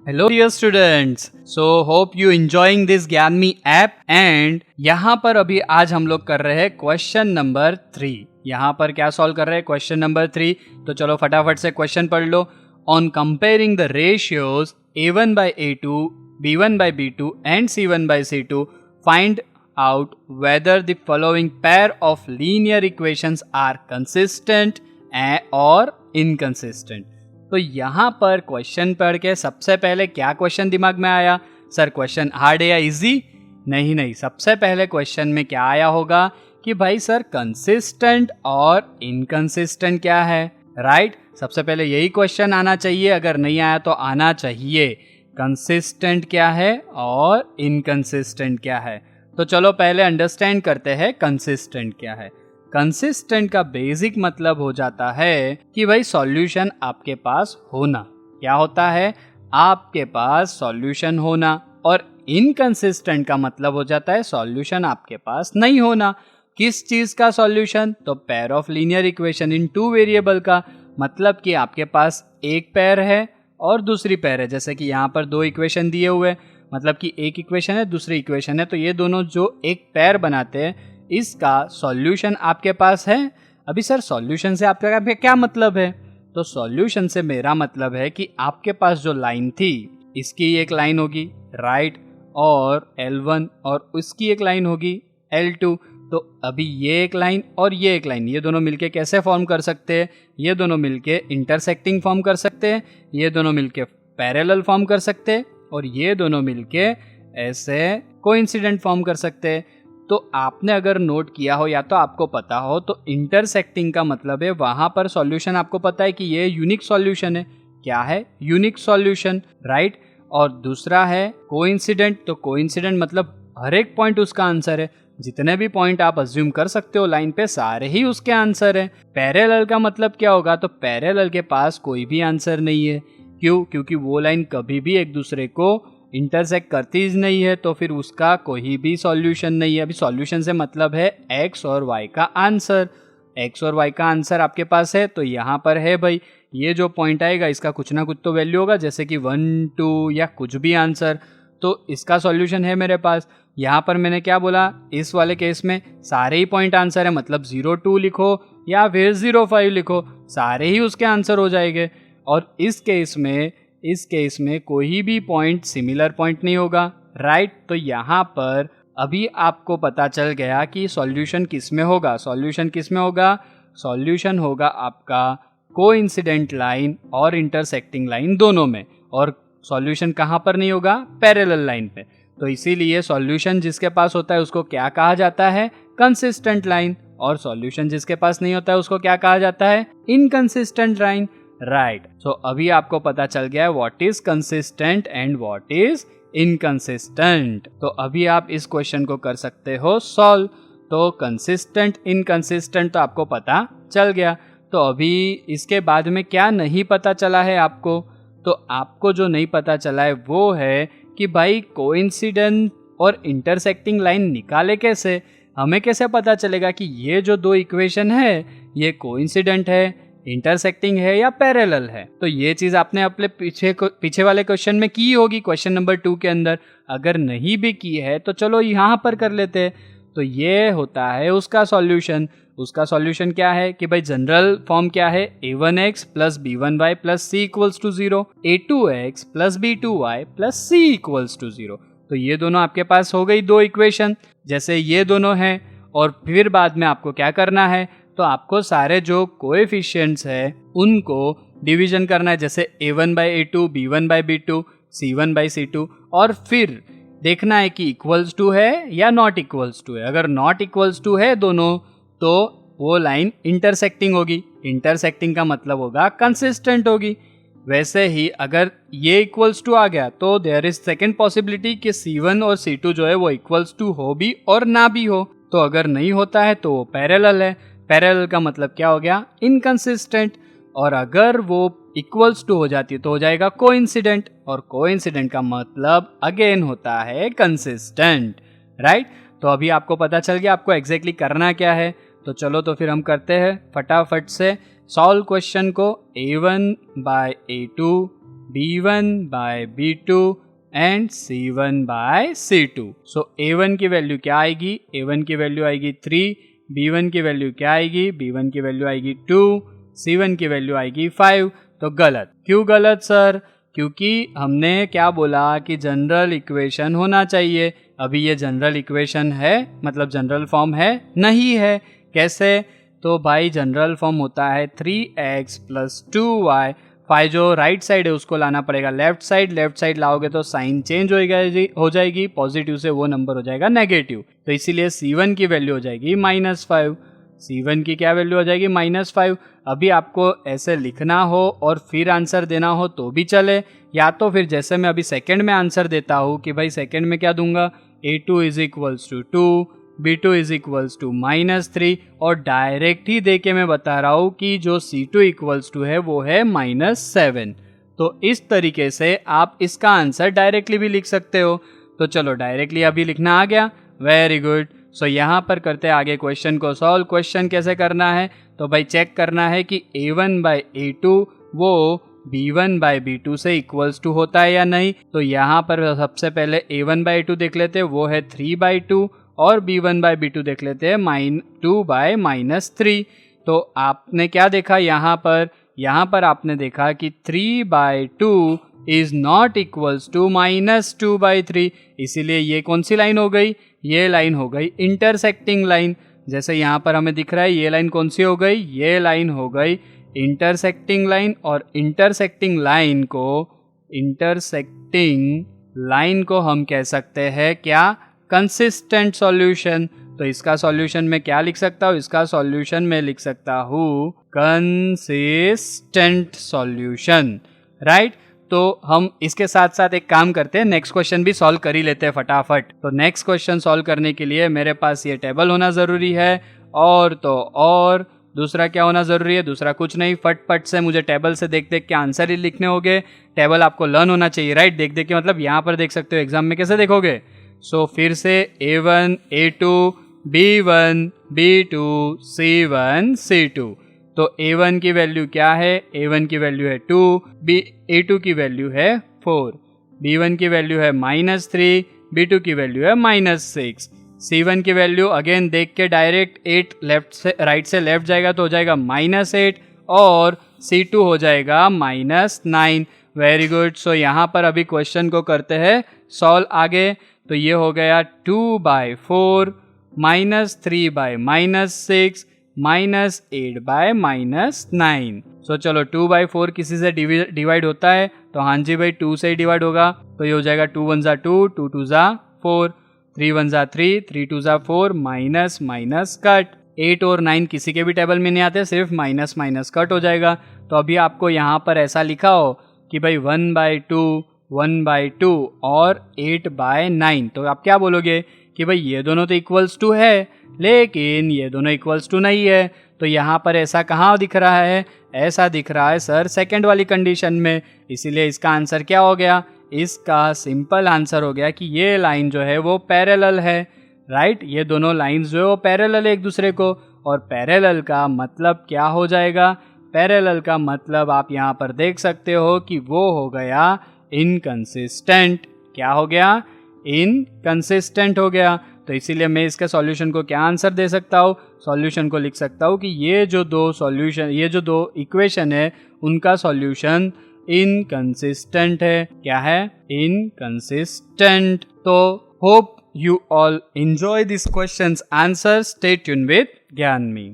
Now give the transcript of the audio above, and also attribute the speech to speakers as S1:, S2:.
S1: Hello dear students, so hope you enjoying this Gyanmi app and यहाँ पर अभी आज हम लोग कर रहे हैं क्वेश्चन नंबर 3। यहाँ पर क्या सॉल्व कर रहे हैं क्वेश्चन नंबर 3, तो चलो फटाफट से क्वेश्चन पढ़ लो। On comparing the ratios A1 by A2, B1 by B2 and C1 by C2, find out whether the following pair of linear equations are consistent or inconsistent। तो यहाँ पर क्वेश्चन पढ़ के सबसे पहले क्या क्वेश्चन दिमाग में आया? सर क्वेश्चन हार्ड है या इजी? नहीं, सबसे पहले क्वेश्चन में क्या आया होगा कि भाई सर कंसिस्टेंट और इनकंसिस्टेंट क्या है, राइट? सबसे पहले यही क्वेश्चन आना चाहिए, अगर नहीं आया तो आना चाहिए। कंसिस्टेंट क्या है और इनकंसिस्टेंट क्या है? तो चलो पहले अंडरस्टैंड करते हैं कंसिस्टेंट क्या है। कंसिस्टेंट का बेसिक मतलब हो जाता है कि भाई सॉल्यूशन आपके पास होना। क्या होता है? आपके पास सॉल्यूशन होना। और इनकंसिस्टेंट का मतलब हो जाता है सॉल्यूशन आपके पास नहीं होना। किस चीज का सॉल्यूशन? तो pair of linear equation in two variable का। मतलब कि आपके पास एक पेयर है और दूसरी पेयर है। जैसे कि यहाँ पर दो इक्वेशन दिए हुए, मतलब कि एक इक्वेशन है दूसरी इक्वेशन है, तो ये दोनों जो एक पेयर बनाते हैं, इसका सॉल्यूशन आपके पास है। अभी सर सॉल्यूशन से आपका क्या मतलब है? तो सॉल्यूशन से मेरा मतलब है कि आपके पास जो लाइन थी, इसकी एक लाइन होगी राइट, और L1 और उसकी एक लाइन होगी L2। तो अभी ये एक लाइन और ये एक लाइन, ये दोनों मिलके कैसे फॉर्म कर सकते हैं? ये दोनों मिलके इंटरसेक्टिंग फॉर्म कर सकते हैं, ये दोनों मिलके पैरेलल फॉर्म कर सकते हैं, और ये दोनों मिलके ऐसे कोइंसिडेंट फॉर्म कर सकते हैं। तो आपने अगर नोट किया हो या तो आपको पता हो, तो इंटरसेक्टिंग का मतलब है वहां पर सॉल्यूशन आपको पता है कि ये यूनिक सॉल्यूशन है। क्या है? Unique solution, right. और दूसरा है कोइंसिडेंट। तो कोइंसिडेंट मतलब हर एक पॉइंट उसका आंसर है। जितने भी पॉइंट आप अज्यूम कर सकते हो लाइन पे, सारे ही उसके आंसर है। पैरेलल का मतलब क्या होगा? तो पैरेलल के पास कोई भी आंसर नहीं है। क्यों? क्योंकि वो लाइन कभी भी एक दूसरे को इंटरसेक्ट करती ही नहीं है, तो फिर उसका कोई भी सॉल्यूशन नहीं है। अभी सॉल्यूशन से मतलब है एक्स और वाई का आंसर। एक्स और वाई का आंसर आपके पास है, तो यहाँ पर है भाई, ये जो पॉइंट आएगा इसका कुछ ना कुछ तो वैल्यू होगा, जैसे कि 1, 2 या कुछ भी आंसर। तो इसका सॉल्यूशन है मेरे पास। यहाँ पर मैंने क्या बोला? इस वाले केस में सारे ही पॉइंट आंसर है, मतलब 0, 2 लिखो या फिर 0, 5 लिखो, सारे ही उसके आंसर हो जाएंगे। और इस केस में कोई भी पॉइंट सिमिलर पॉइंट नहीं होगा, राइट। तो यहाँ पर अभी आपको पता चल गया कि सॉल्यूशन किस में होगा। सॉल्यूशन होगा आपका कोइंसिडेंट लाइन और इंटरसेक्टिंग लाइन दोनों में। और सॉल्यूशन कहाँ पर नहीं होगा? पैरेलल लाइन पे। तो इसीलिए सॉल्यूशन जिसके पास होता है उसको क्या कहा जाता है? Consistent line. और सॉल्यूशन जिसके पास नहीं होता है उसको क्या कहा जाता है? Inconsistent line, right. सो अभी आपको पता चल गया है what is consistent and what is inconsistent. तो अभी आप इस क्वेश्चन को कर सकते हो सॉल्व। तो कंसिस्टेंट इनकंसिस्टेंट तो आपको पता चल गया। तो अभी इसके बाद में क्या नहीं पता चला है आपको? तो आपको जो नहीं पता चला है वो है कि भाई कोइंसिडेंट और इंटरसेक्टिंग लाइन निकाले कैसे? हमें कैसे पता चलेगा कि ये जो दो इक्वेशन है ये कोइंसिडेंट है, इंटरसेक्टिंग है या पैरेलल है? तो ये चीज आपने अपने पीछे वाले क्वेश्चन में की होगी, क्वेश्चन नंबर 2 के अंदर। अगर नहीं भी की है तो चलो यहाँ पर कर लेते हैं। तो ये होता है उसका सॉल्यूशन। उसका सॉल्यूशन क्या है कि भाई जनरल फॉर्म क्या है? a1x plus b1y plus c equals to 0, a2x plus b2y plus c equals to 0। तो ये दोनों आपके पास हो गई दो इक्वेशन, जैसे ये दोनों हैं। और फिर बाद में आपको क्या करना है? तो आपको सारे जो कोएफिशिएंट्स है उनको डिवीजन करना है, जैसे a1 by a2, b1 by b2, c1 by c2, और फिर देखना है कि इक्वल्स टू है या नॉट इक्वल्स टू है। अगर नॉट इक्वल्स टू है दोनों, तो वो लाइन इंटरसेक्टिंग होगी। इंटरसेक्टिंग का मतलब होगा कंसिस्टेंट होगी। वैसे ही अगर ये इक्वल्स टू आ गया तो देयर इज सेकेंड पॉसिबिलिटी कि c1 और c2 जो है वो इक्वल्स टू हो भी और ना भी हो। तो अगर नहीं होता है तो वो पैरेलल है। पैरेलल का मतलब क्या हो गया? इनकंसिस्टेंट। और अगर वो इक्वल्स टू हो जाती है तो हो जाएगा कोइंसिडेंट, और कोइंसिडेंट का मतलब अगेन होता है कंसिस्टेंट, राइट। तो अभी आपको पता चल गया आपको एग्जैक्टली करना क्या है। तो चलो तो फिर हम करते हैं फटाफट से सॉल्व क्वेश्चन को। a1 by a2, B1 by B2 and C1 by C2। So A1 की वैल्यू क्या आएगी? A1 की वैल्यू आएगी 3, B1 की वैल्यू क्या आएगी? B1 की वैल्यू आएगी 2, C1 की वैल्यू आएगी 5। तो गलत। क्यों गलत सर? क्योंकि हमने क्या बोला कि जनरल इक्वेशन होना चाहिए। अभी ये जनरल इक्वेशन है, मतलब जनरल फॉर्म है? नहीं है। कैसे? तो भाई जनरल फॉर्म होता है 3x प्लस 2y। 5 जो राइट साइड है उसको लाना पड़ेगा लेफ्ट साइड, लेफ्ट साइड लाओगे तो साइन चेंज हो जाएगी, पॉजिटिव से वो नंबर हो जाएगा नेगेटिव। तो इसीलिए C1 की वैल्यू हो जाएगी -5। C1 की क्या वैल्यू हो जाएगी? -5। अभी आपको ऐसे लिखना हो और फिर आंसर देना हो तो भी चले, या तो फिर जैसे मैं अभी सेकंड में आंसर देता हूँ कि भाई सेकंड में क्या दूंगा? A2 is equals to 2, B2 is equals to -3, और डायरेक्ट ही दे के मैं बता रहा हूँ कि जो C2 इक्वल्स टू है वो है -7। तो इस तरीके से आप इसका आंसर डायरेक्टली भी लिख सकते हो। तो चलो डायरेक्टली अभी लिखना आ गया, वेरी गुड। सो यहाँ पर करते हैं आगे क्वेश्चन को सॉल्व। क्वेश्चन कैसे करना है? तो भाई चेक करना है कि A1 बाई A2 वो B1 बाई B2 से इक्वल्स टू होता है या नहीं। तो यहाँ पर सबसे पहले A1 बाई A2 देख लेते हैं, वो है 3/2, और B1 बाई B2 देख लेते हैं 2/-3। तो आपने क्या देखा यहाँ पर आपने देखा कि 3/2 इज नॉट इक्वल्स टू -2/3। इसीलिए ये कौन सी लाइन हो गई? ये लाइन हो गई इंटरसेक्टिंग लाइन। जैसे यहाँ पर हमें दिख रहा है ये लाइन कौन सी हो गई? ये लाइन हो गई इंटरसेक्टिंग लाइन। और इंटरसेक्टिंग लाइन को हम कह सकते हैं क्या? Consistent solution. तो इसका सॉल्यूशन में क्या लिख सकता हूँ? इसका सॉल्यूशन में लिख सकता हूँ कंसिस्टेंट सॉल्यूशन, राइट। तो हम इसके साथ साथ एक काम करते हैं, नेक्स्ट क्वेश्चन भी सॉल्व कर ही लेते हैं फटाफट। तो नेक्स्ट क्वेश्चन सॉल्व करने के लिए मेरे पास ये टेबल होना ज़रूरी है, और दूसरा क्या होना ज़रूरी है? दूसरा कुछ नहीं, फटफट से मुझे टेबल से देख देख के आंसर ही लिखने होंगे। टेबल आपको लर्न होना चाहिए, राइट। देख देख के, मतलब यहाँ पर देख सकते हो, एग्जाम में कैसे देखोगे? सो फिर से A1 A2 B1 B2 C1 C2। तो A1 की वैल्यू क्या है? A1 की वैल्यू है 2, A2 की वैल्यू है 4, B1 की वैल्यू है -3, B2 की वैल्यू है -6। C1 की वैल्यू अगेन देख के डायरेक्ट 8 राइट से लेफ्ट जाएगा तो हो जाएगा -8, और C2 हो जाएगा -9। Very good. सो यहाँ पर अभी क्वेश्चन को करते हैं सॉल्व आगे। तो ये हो गया 2/4 -3/-6 -8/-9। सो चलो 2/4 किसी से डिवाइड होता है, तो हाँ जी भाई 2 से ही डिवाइड होगा। तो ये हो जाएगा 2 1 ज़ा 2, 2 2 ज़ा 4, 3 1 ज़ा 3, 3 2 ज़ा 4, माइनस कट। 8 और 9 किसी के भी टेबल में नहीं आते, सिर्फ माइनस कट हो जाएगा। तो अभी आपको यहाँ पर ऐसा लिखा हो कि भाई 1/2 और 8/9, तो आप क्या बोलोगे कि भाई ये दोनों तो इक्वल्स टू है, लेकिन ये दोनों इक्वल्स टू नहीं है। तो यहाँ पर ऐसा कहाँ दिख रहा है? ऐसा दिख रहा है सर सेकंड वाली कंडीशन में। इसीलिए इसका आंसर क्या हो गया? इसका सिंपल आंसर हो गया कि ये लाइन जो है वो पैरेलल है, राइट। ये दोनों लाइंस जो है वो पैरेलल है एक दूसरे को। और पैरेलल का मतलब क्या हो जाएगा? पैरेलल का मतलब आप यहाँ पर देख सकते हो कि वो हो गया इनकंसिस्टेंट। क्या हो गया? इनकंसिस्टेंट हो गया। तो इसीलिए मैं इसके सॉल्यूशन को क्या आंसर दे सकता हूँ? सॉल्यूशन को लिख सकता हूँ कि ये जो दो इक्वेशन है उनका सॉल्यूशन इनकंसिस्टेंट है। क्या है? इनकंसिस्टेंट। तो hope you all enjoy this question's answer. Stay tuned with Gyan Me.